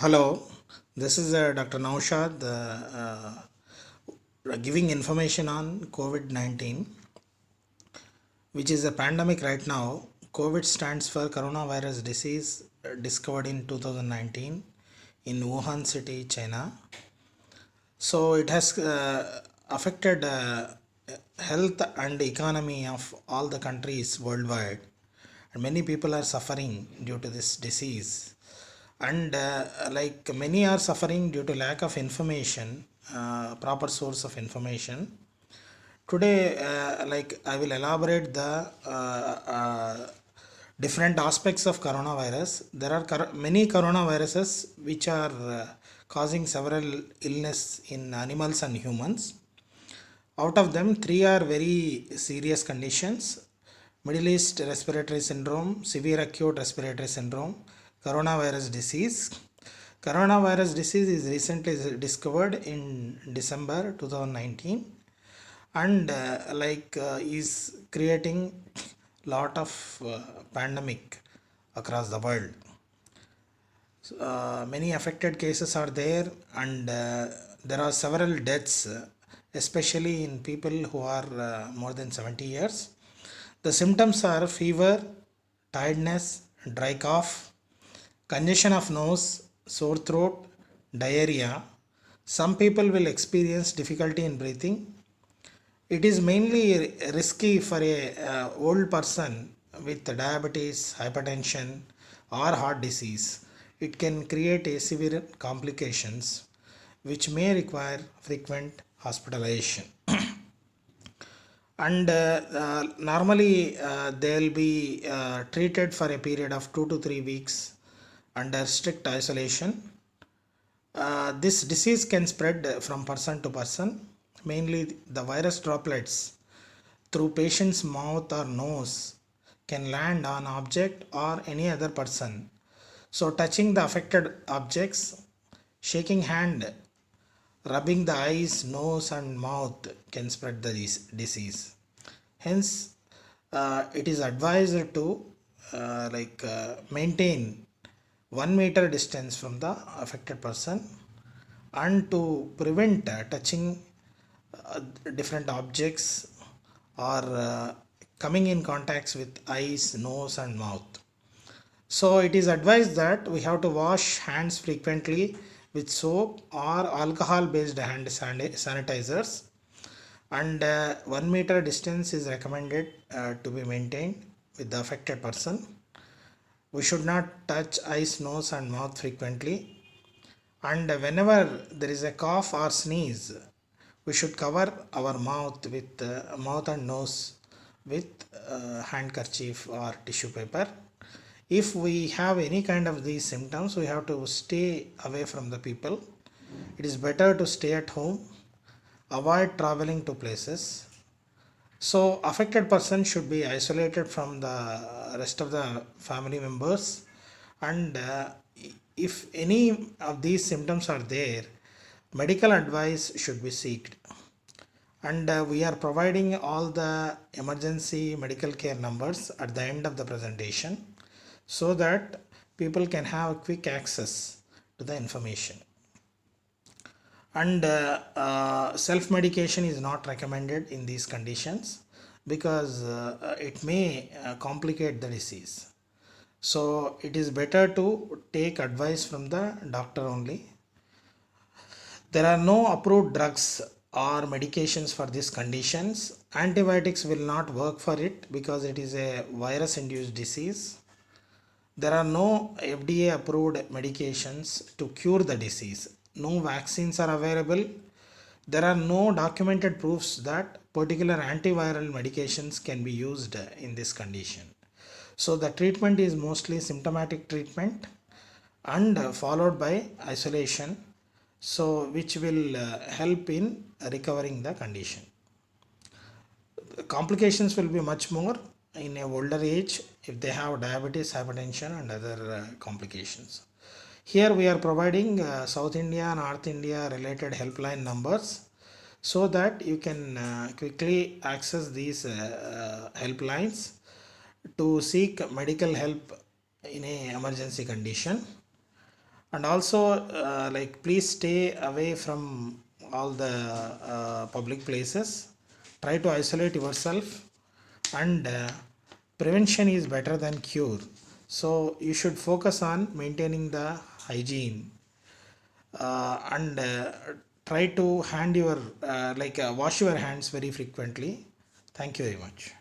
Hello, this is Dr. Naushad giving information on COVID-19, which is a pandemic right now. COVID stands for coronavirus disease discovered in 2019 in Wuhan city, China. So it has affected health and economy of all the countries worldwide, and many people are suffering due to this disease. And like many are suffering due to lack of information, proper source of information. Today, like I will elaborate the different aspects of coronavirus. There are many coronaviruses which are causing several illness in animals and humans. Out of them, three are very serious conditions: Middle East respiratory syndrome, severe acute respiratory syndrome, coronavirus disease. Coronavirus disease is recently discovered in December 2019, and is creating lot of pandemic across the world. Many affected cases are there, and there are several deaths, especially in people who are more than 70 years. The symptoms are fever, tiredness, dry cough, congestion of nose, sore throat, diarrhea. Some people will experience difficulty in breathing. It is mainly risky for a old person with diabetes, hypertension, or heart disease. It can create a severe complications which may require frequent hospitalization. And normally they'll be treated for a period of 2 to 3 weeks under strict isolation. This disease can spread from person to person. Mainly, the virus droplets through patient's mouth or nose can land on object or any other person. So, touching the affected objects, shaking hand, rubbing the eyes, nose, and mouth can spread the disease. Hence, it is advised to maintain 1 meter distance from the affected person, and to prevent touching different objects or coming in contacts with eyes, nose, and mouth. So it is advised that we have to wash hands frequently with soap or alcohol based hand sanitizers, and 1 meter distance is recommended to be maintained with the affected person. We should not touch eyes, nose, and mouth frequently, and whenever there is a cough or sneeze, we should cover our mouth and nose with handkerchief or tissue paper. If we have any kind of these symptoms, we have to stay away from the people. It is better to stay at home, avoid traveling to places. So affected person should be isolated from the rest of the family members, and if any of these symptoms are there, medical advice should be sought. And we are providing all the emergency medical care numbers at the end of the presentation, so that people can have quick access to the information. And self medication is not recommended in these conditions, because it may complicate the disease. So it is better to take advice from the doctor only. There are no approved drugs or medications for these conditions. Antibiotics will not work for it because it is a virus induced disease. There are no FDA approved medications to cure the disease. No vaccines are available. There are no documented proofs that particular antiviral medications can be used in this condition. So the treatment is mostly symptomatic treatment and followed by isolation, so which will help in recovering the condition. Complications will be much more in a older age if they have diabetes, hypertension, and other complications. Here we are providing South India, North India related helpline numbers, so that you can quickly access these helplines to seek medical help in a emergency condition. And also like please stay away from all the public places. Try to isolate yourself, and prevention is better than cure. So you should focus on maintaining the hygiene, and try to hand your wash your hands very frequently. Thank you very much.